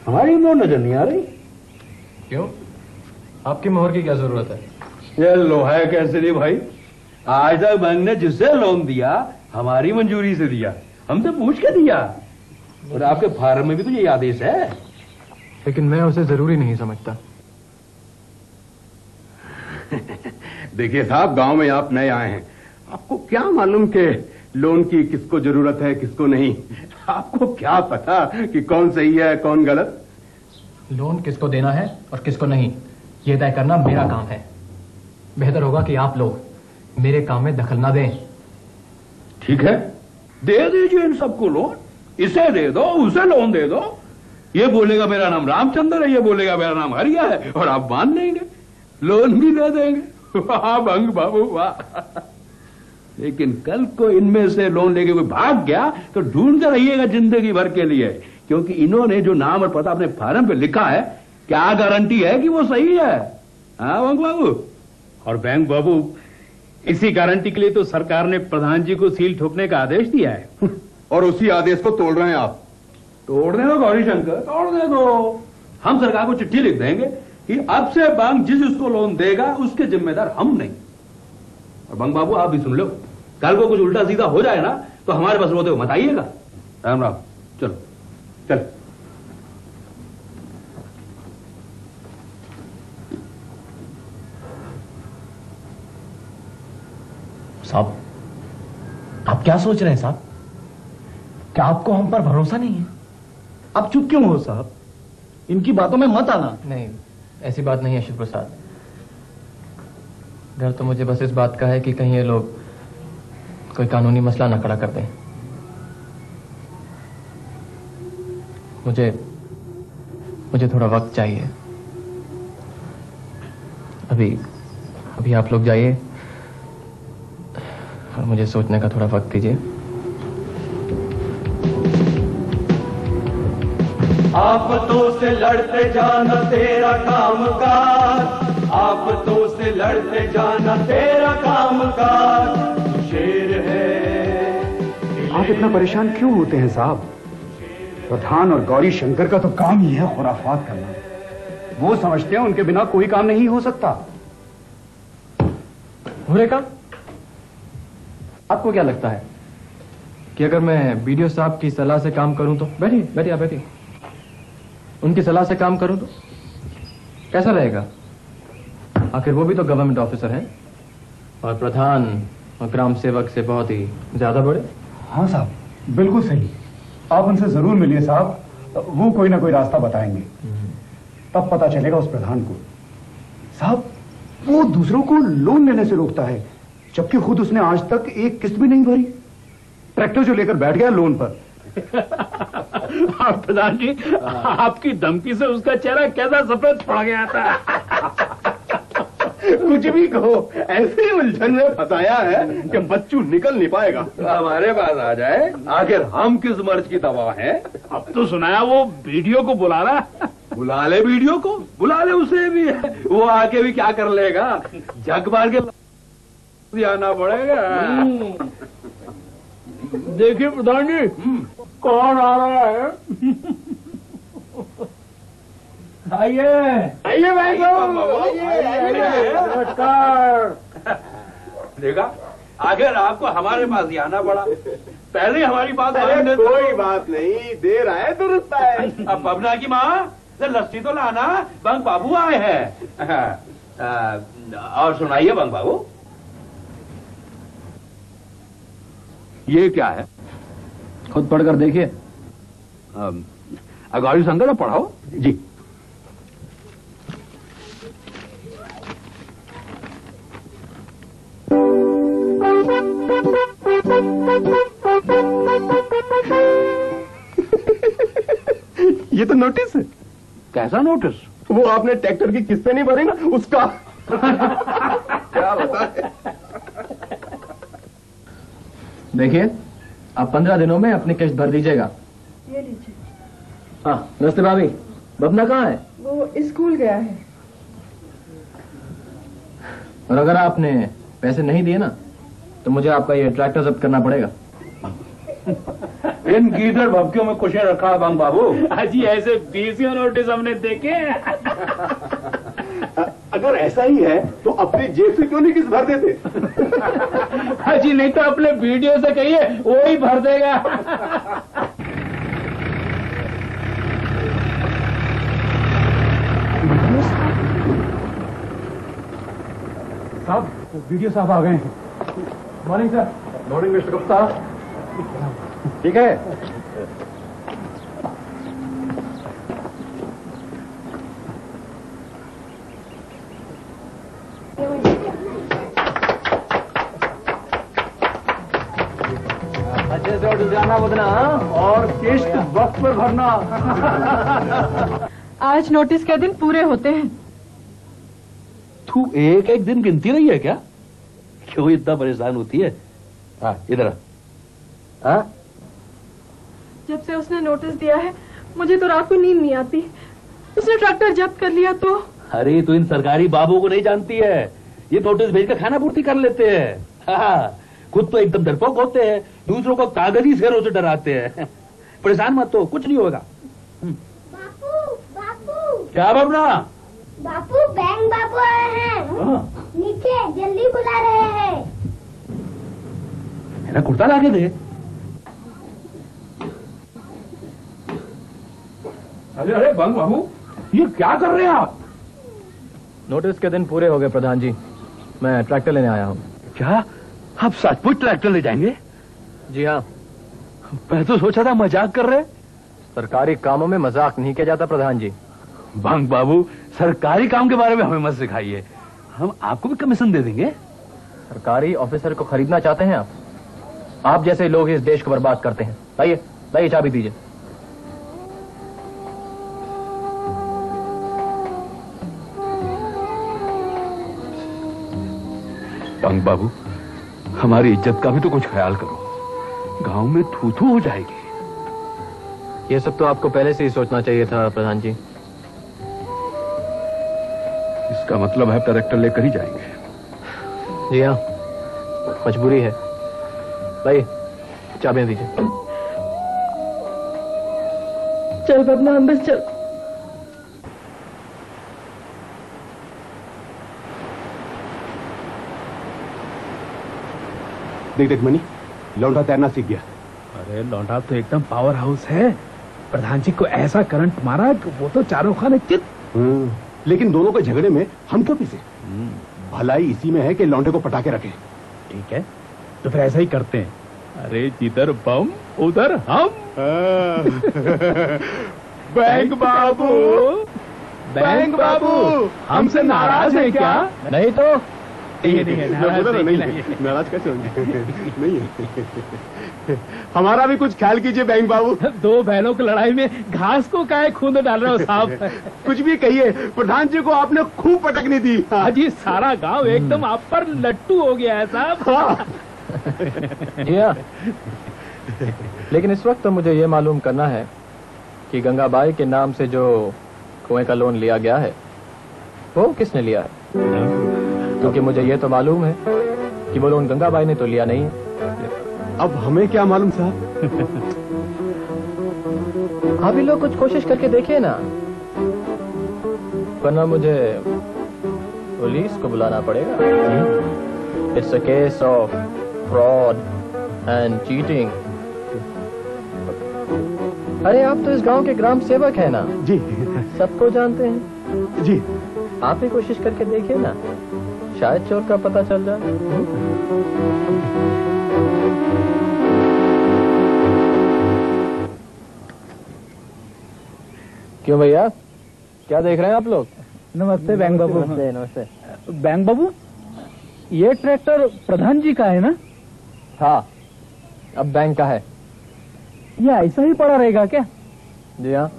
हमारी मोहर नजर नहीं आ रही। क्यों, आपकी मोहर की क्या जरूरत है? ये लोहा कैसे नहीं भाई, आज तक बैंक ने जिससे लोन दिया हमारी मंजूरी से दिया, हमसे पूछ के दिया, और आपके फार्म में भी तो यही आदेश है। लेकिन मैं उसे जरूरी नहीं समझता। देखिए साहब, गांव में आप नए आए हैं, आपको क्या मालूम कि लोन की किसको जरूरत है किसको नहीं? आपको क्या पता कि कौन सही है कौन गलत? लोन किसको देना है और किसको नहीं, यह तय करना मेरा काम है। बेहतर होगा कि आप लोग मेरे काम में दखल ना दें। ठीक है, दे दीजिए इन सबको लोन, इसे दे दो, उसे लोन दे दो। ये बोलेगा मेरा नाम रामचंद्र है, ये बोलेगा मेरा नाम हरिया है, और आप मान लेंगे, लोन भी दे देंगे। वाह बंग बाबू वाह। लेकिन कल को इनमें से लोन लेके कोई भाग गया तो ढूंढते रहिएगा जिंदगी भर के लिए, क्योंकि इन्होंने जो नाम और पता अपने फार्म पे लिखा है, क्या गारंटी है कि वो सही है? हाँ बंग बाबू। और बैंक बाबू, इसी गारंटी के लिए तो सरकार ने प्रधान जी को सील ठोकने का आदेश दिया है। और उसी आदेश को तोड़ रहे हैं आप। तोड़ने दो गौरी शंकर, तोड़ने दो। हम सरकार को चिट्ठी लिख देंगे कि अब से बैंक जिस उसको लोन देगा उसके जिम्मेदार हम नहीं। और बंग बाबू आप भी सुन लो, कल को कुछ उल्टा सीधा हो जाए ना तो हमारे पास रोते हो मत आइएगा। राम राम, चलो चल। साहब, आप क्या सोच रहे हैं साहब? क्या आपको हम पर भरोसा नहीं है? आप चुप क्यों हो साहब? इनकी बातों में मत आना। नहीं, ऐसी बात नहीं है शिव प्रसाद। डर तो मुझे बस इस बात का है कि कहीं ये लोग कोई कानूनी मसला ना खड़ा कर दें। मुझे थोड़ा वक्त चाहिए। अभी आप लोग जाइए और मुझे सोचने का थोड़ा वक्त दीजिए। आफतों से लड़ते जाना तेरा कामकाज, आफतों से लड़ते जाना तेरा कामकाज, तू शेर है। आप इतना परेशान क्यों होते हैं साहब? प्रधान और गौरी शंकर का तो काम ही है खुराफात करना। वो समझते हैं उनके बिना कोई काम नहीं हो सकता। हुरेका, आपको क्या लगता है कि अगर मैं बीडीओ साहब की सलाह से काम करूं तो? बैठिए आप बैठिए। उनकी सलाह से काम करूं तो कैसा रहेगा? आखिर वो भी तो गवर्नमेंट ऑफिसर हैं और प्रधान और ग्राम सेवक से बहुत ही ज्यादा बड़े। हाँ साहब, बिल्कुल सही। आप उनसे जरूर मिलिए साहब, वो कोई ना कोई रास्ता बताएंगे। तब पता चलेगा उस प्रधान को। साहब, वो दूसरों को लोन लेने से रोकता है, जबकि खुद उसने आज तक एक किस्त भी नहीं भरी। ट्रैक्टर जो लेकर बैठ गया लोन पर। प्रधान जी, आपकी धमकी से उसका चेहरा कैसा सफेद पड़ गया था। कुछ भी कहो, ऐसे उलझन में फंसाया है कि बच्चू निकल नहीं पाएगा। हमारे पास आ जाए, आखिर हम किस मर्ज की दवा है? अब तो सुनाया वो वीडियो को बुला रहा। बुला ले वीडियो को, बुला ले उसे भी, वो आके भी क्या कर लेगा, जग मार के आना पड़ेगा। देखिए प्रधान जी, कौन आ रहा है? आइए आइए भाई नमस्कार। देखा, अगर आपको हमारे पास ही आना पड़ा, पहले हमारी बात मानने दो। कोई बात नहीं, देर आए दुरुस्त आए। अब बबना की माँ लस्सी तो लाना, बंग बाबू आए हैं। और सुनाइए बंग बाबू, ये क्या है? खुद पढ़कर देखिए। अगाड़ी संगर पढ़ाओ जी। ये तो नोटिस है। कैसा नोटिस? वो आपने ट्रैक्टर की किस्तें नहीं भरी ना, उसका। क्या बताए? देखिए, आप 15 दिनों में अपनी किस्त भर दीजिएगा। ये लीजिए। हाँ, नमस्ते भाभी। बबना कहाँ है? वो स्कूल गया है। और अगर आपने पैसे नहीं दिए ना, तो मुझे आपका ये ट्रैक्टर जब्त करना पड़ेगा। इन गीदड़ भपकियों में कुछ रखा है बंग बाबू। हाजी ऐसे 20 नोटिस हमने देखे। अगर ऐसा ही है तो अपनी जेब से क्यों नहीं किस भर देते? हाजी नहीं तो अपने वीडियो से कहिए, वो ही भर देगा। साहब, वीडियो साहब आ गए हैं। Morning sir. Morning mister Gupta. ठीक है। अच्छे से ऑर्डर जाना बदना और किस्त वक्त पर भरना। आज नोटिस के दिन पूरे होते हैं। तू एक एक दिन गिनती रही है क्या? क्यों इतना परेशान होती है? हाँ, इधर हाँ? जब से उसने नोटिस दिया है, मुझे तो रात को नींद नहीं आती। उसने ट्रैक्टर जब्त कर लिया तो। अरे तू इन सरकारी बाबुओं को नहीं जानती है, ये नोटिस भेजकर खाना पूर्ति कर लेते हैं। हाँ, खुद तो एकदम डरपोक होते हैं, दूसरों को कागजी शेरों से डराते हैं। परेशान मत हो, कुछ नहीं होगा। बापू, बापू। क्या बबना? बापू, बैंक बापू आए हैं। नीचे जल्दी बुला रहे हैं। मेरा कुर्ता ला के दे। अरे अरे बंग बाबू, ये क्या कर रहे हैं आप? नोटिस के दिन पूरे हो गए प्रधान जी, मैं ट्रैक्टर लेने आया हूँ। क्या आप सचमुच ट्रैक्टर ले जाएंगे? जी हाँ। मैं तो सोचा था मजाक कर रहे। सरकारी कामों में मजाक नहीं किया जाता प्रधान जी। बंग बाबू, सरकारी काम के बारे में हमें मत सिखाइए, हम आपको भी कमीशन दे देंगे। सरकारी ऑफिसर को खरीदना चाहते हैं आप जैसे लोग इस देश को बर्बाद करते हैं। लाइए लाइए, चाबी दीजिए। बंग बाबू, हमारी इज्जत का भी तो कुछ ख्याल करो, गांव में थू थू हो जाएगी। ये सब तो आपको पहले से ही सोचना चाहिए था प्रधान जी। इसका मतलब है ट्रैक्टर लेकर ही जाएंगे। जी हाँ, मजबूरी है। लाइए, चाबियां दीजिए। चल बबना, अंदर चल। देख देख मनी, लौंडा तैरना सीख गया। अरे लौंडा तो एकदम पावर हाउस है। प्रधान जी को ऐसा करंट मारा कि वो तो चारों खाने चित। लेकिन दोनों के झगड़े में हम क्यों पिसे? भलाई इसी में है कि लौंडे को पटा के रखें। ठीक है, तो फिर ऐसा ही करते हैं। अरे जिधर बम उधर हम। बैंक बाबू, बैंक बाबू, हमसे नाराज है क्या? नहीं तो नाराज कैसे होंगे? नहीं है। हमारा भी कुछ ख्याल कीजिए बैंक बाबू। दो बहनों की लड़ाई में घास को काहे खूंद डाल रहे हो साहब? कुछ भी कहिए, प्रधान जी को आपने खूब पटकनी दी। अजी सारा गांव एकदम आप पर लट्टू हो गया है साहब। लेकिन इस वक्त तो मुझे ये मालूम करना है कि गंगाबाई के नाम से जो कुएं का लोन लिया गया है वो किसने लिया है? क्योंकि मुझे ये तो मालूम है कि वो लोन गंगाबाई ने तो लिया नहीं है। अब हमें क्या मालूम साहब? आप ही लोग कुछ कोशिश करके देखिए ना, वरना मुझे पुलिस को बुलाना पड़ेगा। It's a case of fraud and cheating. अरे आप तो इस गांव के ग्राम सेवक हैं ना? जी। सबको जानते हैं जी। आप ही कोशिश करके देखिए ना, शायद चोर का पता चल जाए। क्यों भैया, क्या देख रहे हैं आप लोग? नमस्ते बैंक बाबू। नमस्ते नमस्ते। बैंक बाबू, ये ट्रैक्टर प्रधान जी का है ना? हाँ, अब बैंक का है। ये ऐसा ही पड़ा रहेगा क्या? जी हाँ।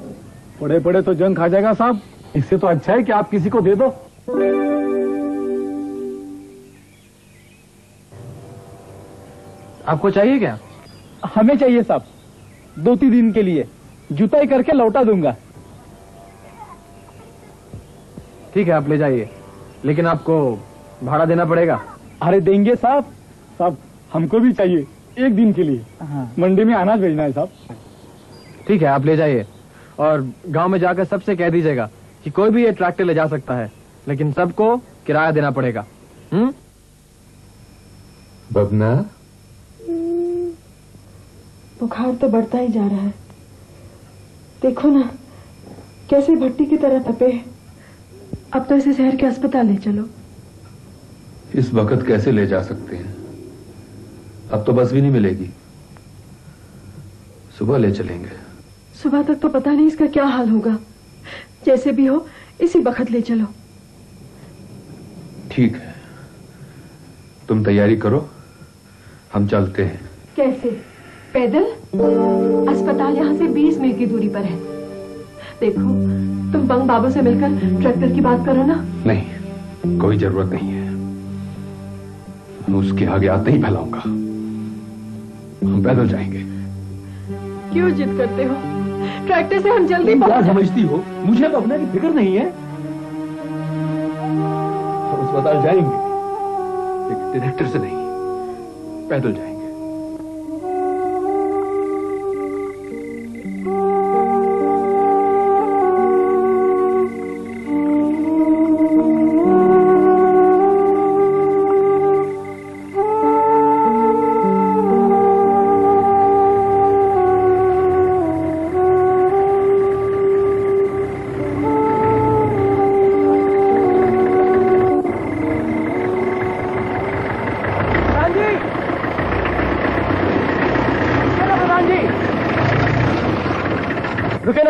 पड़े पड़े तो जंग खा जाएगा साहब, इससे तो अच्छा है कि आप किसी को दे दो। आपको चाहिए क्या? हमें चाहिए साहब, 2-3 दिन के लिए जुताई करके लौटा दूंगा। ठीक है, आप ले जाइए, लेकिन आपको भाड़ा देना पड़ेगा। अरे देंगे साहब। साहब हमको भी चाहिए 1 दिन के लिए। हाँ। मंडी में अनाज भेजना है साहब। ठीक है, आप ले जाइए और गांव में जाकर सबसे कह दीजिएगा कि कोई भी ये ट्रैक्टर ले जा सकता है, लेकिन सबको किराया देना पड़ेगा। बबना, बुखार तो बढ़ता ही जा रहा है। देखो ना कैसे भट्टी की तरह तपे है। अब तो इसे शहर के अस्पताल ले चलो। इस वक्त कैसे ले जा सकते हैं? अब तो बस भी नहीं मिलेगी, सुबह ले चलेंगे। सुबह तक तो पता नहीं इसका क्या हाल होगा। जैसे भी हो इसी वक्त ले चलो। ठीक है, तुम तैयारी करो, हम चलते हैं। कैसे? पैदल? अस्पताल यहाँ से 20 मील की दूरी पर है। देखो तुम बंग बाबू से मिलकर ट्रैक्टर की बात करो ना। नहीं, कोई जरूरत नहीं है, उसके आगे हाथ नहीं फैलाऊंगा। हम पैदल जाएंगे। क्यों जिद करते हो? ट्रैक्टर से हम जल्दी क्या समझती हो? मुझे बबना की फिक्र नहीं है। हम अस्पताल जाएंगे, लेकिन ट्रैक्टर से नहीं, पैदल जाएंगे।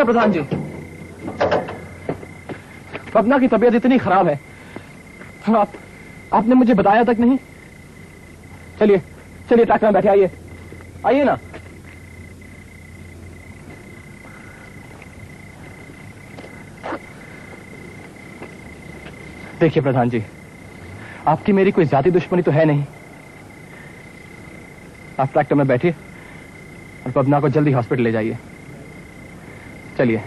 प्रधान जी, बबना की तबीयत इतनी खराब है, आपने मुझे बताया तक नहीं। चलिए चलिए, ट्रैक्टर में बैठे, आइए आइए ना। देखिए प्रधान जी, आपकी मेरी कोई ज्यादा दुश्मनी तो है नहीं। आप ट्रैक्टर में बैठिए और बबना को जल्दी हॉस्पिटल ले जाइए। चलिए।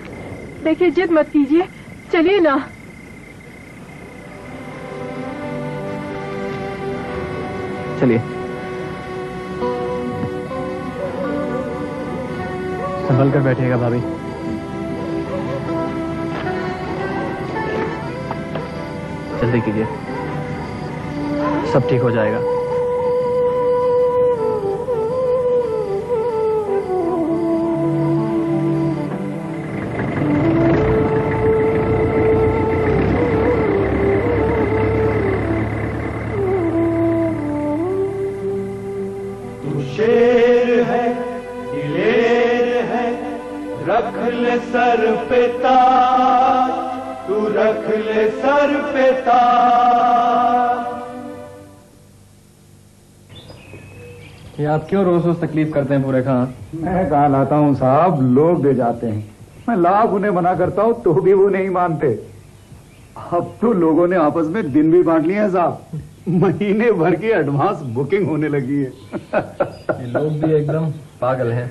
देखिए जिद मत कीजिए, चलिए ना। चलिए। संभल कर बैठिएगा भाभी। जल्दी कीजिए, सब ठीक हो जाएगा। सर पे ताज, तू रख ले सर पे ताज। ये आप क्यों रोज रोज तकलीफ करते हैं पूरे खां? मैं कहाँ लाता हूँ साहब, लोग दे जाते हैं। मैं लाख उन्हें मना करता हूँ तो भी वो नहीं मानते। अब तो लोगों ने आपस में दिन भी बांट लिए हैं साहब। महीने भर की एडवांस बुकिंग होने लगी है। ये लोग भी एकदम पागल हैं।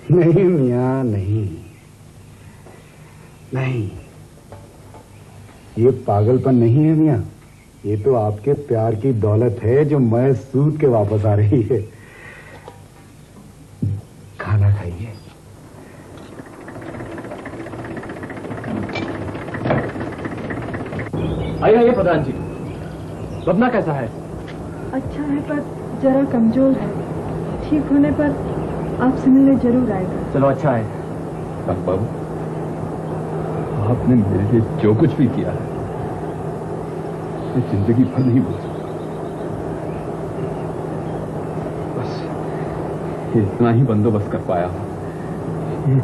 नहीं मियां नहीं, नहीं, ये पागलपन नहीं है मियाँ, ये तो आपके प्यार की दौलत है जो मैं सूद के वापस आ रही है। खाना खाइए। आइए प्रधान जी, बबना कैसा है? अच्छा है पर जरा कमजोर है। ठीक होने पर आपसे मिलने जरूर आएगा। चलो अच्छा है। बाबू, आपने मेरे लिए जो कुछ भी किया है ये जिंदगी भर नहीं भूल सकता। बस इतना ही बंदोबस्त कर पाया हूं। ये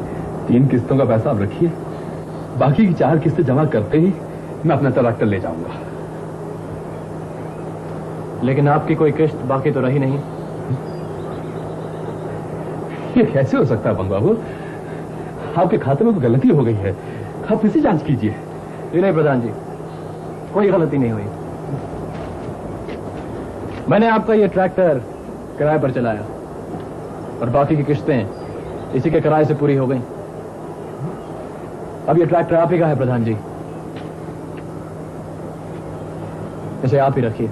3 किस्तों का पैसा आप रखिए, बाकी की 4 किस्तें जमा करते ही मैं अपना ट्रैक्टर ले जाऊंगा। लेकिन आपकी कोई किस्त बाकी तो रही नहीं। ये कैसे हो सकता है बंग बाबू? आपके खाते में कोई गलती हो गई है, आप इसी जांच कीजिए। नहीं प्रधान जी, कोई गलती नहीं हुई। मैंने आपका ये ट्रैक्टर किराए पर चलाया और बाकी की किस्तें इसी के किराए से पूरी हो गई। अब ये ट्रैक्टर आप ही का है प्रधान जी, इसे आप ही रखिए।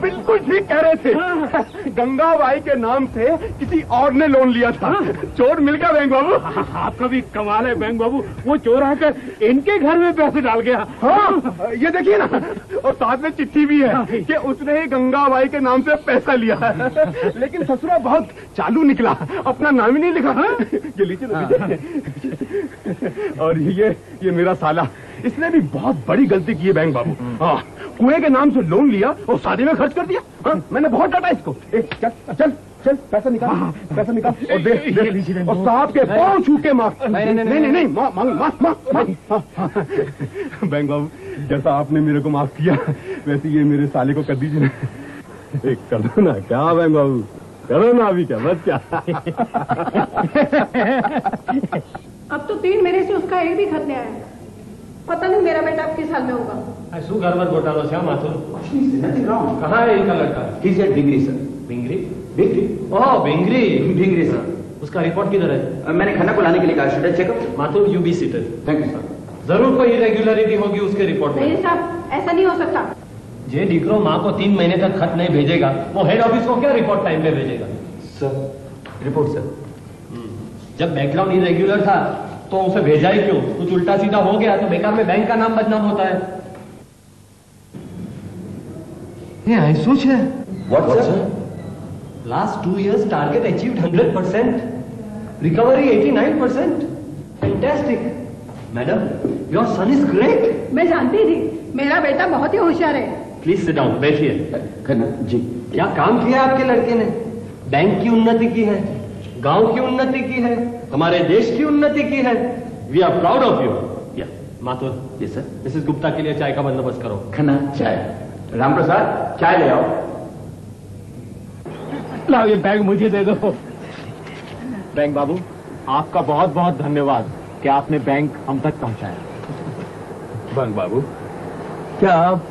बिल्कुल ठीक कह रहे थे। गंगाबाई के नाम से किसी और ने लोन लिया था। चोर मिल गया बैंक बाबू। आपका भी कमाल है बैंक बाबू, वो चोर आकर इनके घर में पैसे डाल गया। हाँ, ये देखिए ना, और साथ में चिट्ठी भी है कि उसने ही गंगाबाई के नाम से पैसा लिया। लेकिन ससुरा बहुत चालू निकला, अपना नाम ही नहीं लिखा। ये लीजिए ना, लीजिए। और ये मेरा साला, इसने भी बहुत बड़ी गलती की है बैंक बाबू। हाँ, कुएं के नाम से लोन लिया और शादी में खर्च कर दिया। हाँ, मैंने बहुत डांटा इसको। चल चल चल, पैसा निकाल, पैसा निकाल और दे, और साहब के पांव छू के माफ। नहीं, माफ। बैंक बाबू, जैसा आपने मेरे को माफ किया वैसे ये मेरे साले को कर दीजिए ना। एक करो ना क्या बैंक बाबू, करो ना अभी, क्या बस क्या। अब तो 3 महीने से उसका एक भी खत नहीं आया। पता नहीं मेरा बेटा अब किस हाल में होगा। ऐसू गड़बड़ घोटालो श्याम माथुर। कहाँ है इनका लड़का? बिंगरी सर। बिंगरी? बिंगरी? ओह बिंगरी। बिंगरी सर। उसका रिपोर्ट किधर है? मैंने खन्ना को लाने के लिए कहा। Should eye checkup? Mathur you be seated. Thank you sir. जरूर कोई इरेग्युलरिटी होगी उसके रिपोर्ट में। नहीं साहब, ऐसा नहीं हो सकता। जे डिक्रो माँ को 3 महीने तक खत नहीं भेजेगा, वो हेड ऑफिस को क्या रिपोर्ट टाइम पे भेजेगा? Sir, report sir. जब बैकग्राउंड इरेग्युलर था तो उसे भेजा ही क्यों? कुछ उल्टा सीधा हो गया तो बेकार में बैंक का नाम बदनाम होता है। ये आइसोच है। What sir? Last 2 years target achieved 100%. Recovery 89%. Fantastic. Madam, your son is great. मैं जानती थी, मेरा बेटा बहुत ही होशियार है। Please sit down, बैठिए। खन्ना जी। क्या काम किया आपके लड़के ने? बैंक की उन्नति की है, गांव की उन्नति की है, हमारे देश की उन्नति की है। We are proud of you. Yeah Mathur. Yes sir. Mrs Gupta के लिए चाय का बंदोबस्त करो। खन्ना चाय। राम प्रसाद चाय ले आओ। लाओ ये बैग मुझे दे दो। बैंक बाबू, आपका बहुत बहुत धन्यवाद कि आपने बैंक हम तक पहुंचाया। बंग बाबू, क्या आप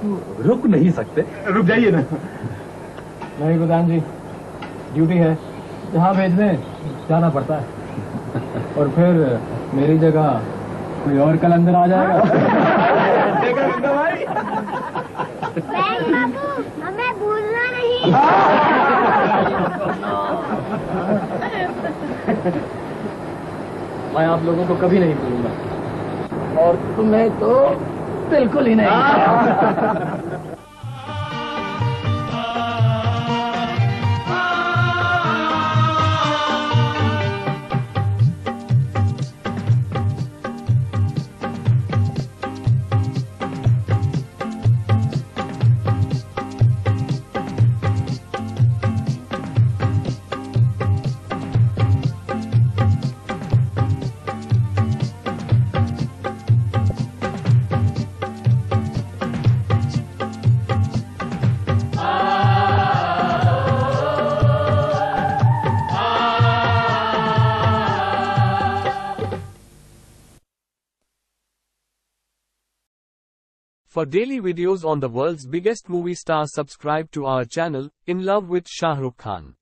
रुक नहीं सकते? रुक जाइए ना। नहीं प्रधान जी, ड्यूटी है, जहाँ भेज दें जाना पड़ता है। और फिर मेरी जगह कोई और कल अंदर आ जाएगा। बैंक बाबू, हमें भूलना नहीं। मैं आप लोगों को कभी नहीं भूलूंगा, और तुम्हें तो बिल्कुल ही नहीं। For daily videos on the world's biggest movie stars, subscribe to our channel, In Love with Shah Rukh Khan.